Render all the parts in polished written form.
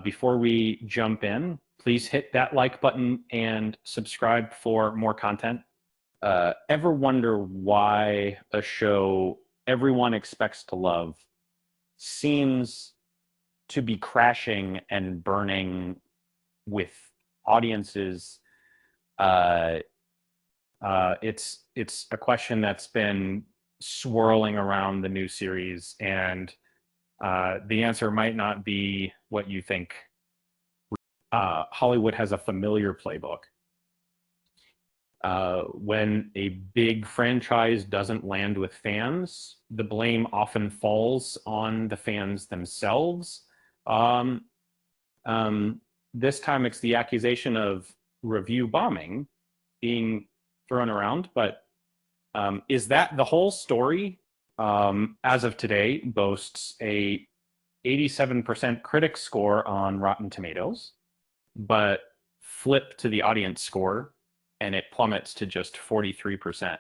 Before we jump in, please hit that like button and subscribe for more content. Ever wonder why a show everyone expects to love seems to be crashing and burning with audiences? Uh, it's a question that's been swirling around the new series, and the answer might not be what you think. Hollywood has a familiar playbook. When a big franchise doesn't land with fans, the blame often falls on the fans themselves. Um, um, this time it's the accusation of review bombing being thrown around, but is that the whole story? As of today, boasts a 87% critic score on Rotten Tomatoes, but flip to the audience score and it plummets to just 43%.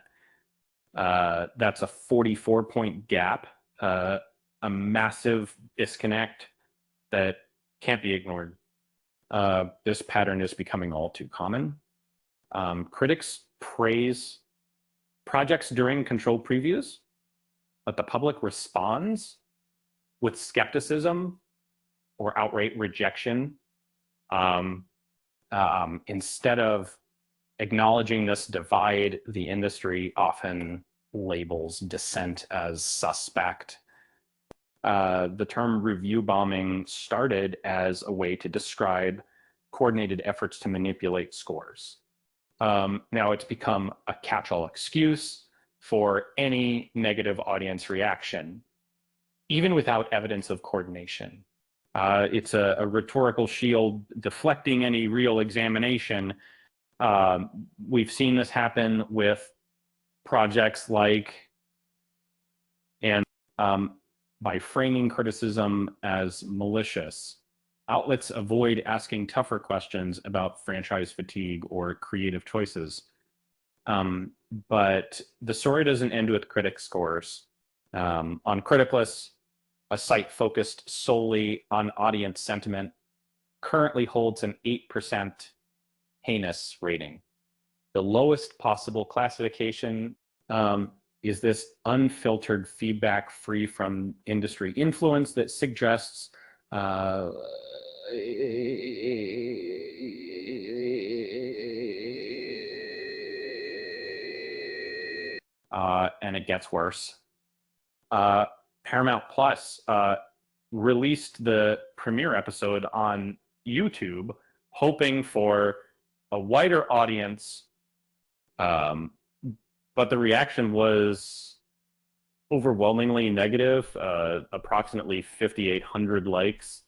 That's a 44-point gap, a massive disconnect that can't be ignored. This pattern is becoming all too common. Critics praise projects during controlled previews, but the public responds with skepticism or outright rejection. Instead of acknowledging this divide, the industry often labels dissent as suspect. The term review bombing started as a way to describe coordinated efforts to manipulate scores. Now it's become a catch-all excuse for any negative audience reaction, even without evidence of coordination. It's a rhetorical shield deflecting any real examination. We've seen this happen with projects like, and by framing criticism as malicious, outlets avoid asking tougher questions about franchise fatigue or creative choices. But the story doesn't end with critic scores. On Criticless, a site focused solely on audience sentiment, currently holds an 8% heinous rating. The lowest possible classification is this unfiltered feedback free from industry influence that suggests and it gets worse. Paramount Plus released the premiere episode on YouTube, hoping for a wider audience, but the reaction was overwhelmingly negative. Approximately 5,800 likes,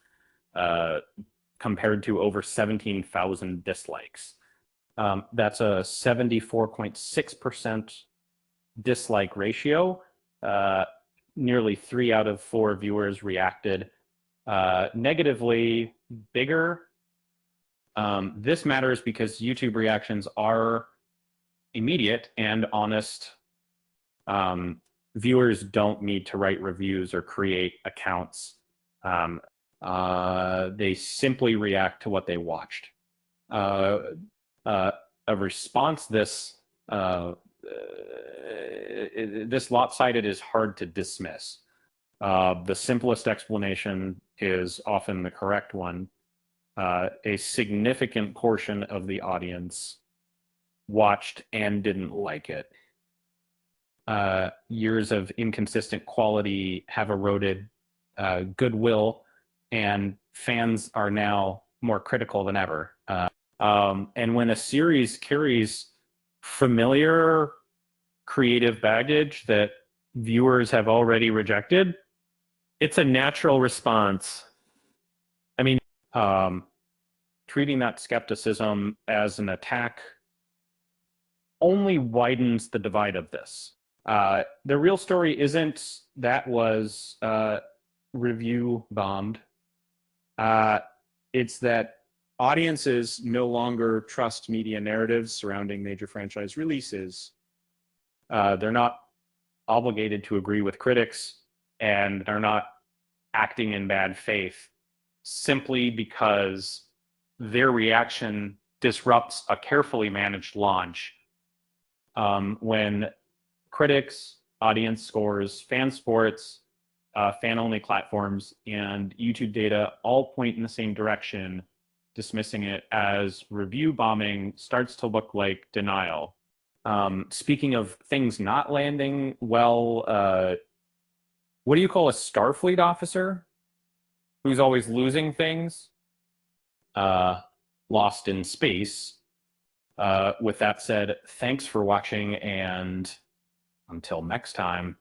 compared to over 17,000 dislikes. That's a 74.6% dislike ratio. Nearly 3 out of 4 viewers reacted negatively. Bigger. This matters because YouTube reactions are immediate and honest. Viewers don't need to write reviews or create accounts. They simply react to what they watched. A response this lopsided is hard to dismiss. The simplest explanation is often the correct one. A significant portion of the audience watched and didn't like it. Years of inconsistent quality have eroded goodwill, and fans are now more critical than ever. And when a series carries familiar creative baggage that viewers have already rejected, it's a natural response. I mean, treating that skepticism as an attack only widens the divide of this. The real story isn't that was review bombed. It's that audiences no longer trust media narratives surrounding major franchise releases. They're not obligated to agree with critics, and they're not acting in bad faith. simply because their reaction disrupts a carefully managed launch. When critics, audience scores, fan sports, fan-only platforms, and YouTube data all point in the same direction, dismissing it as review bombing starts to look like denial. Speaking of things not landing well, what do you call a Starfleet officer who's always losing things? Lost in space. With that said, thanks for watching, and until next time.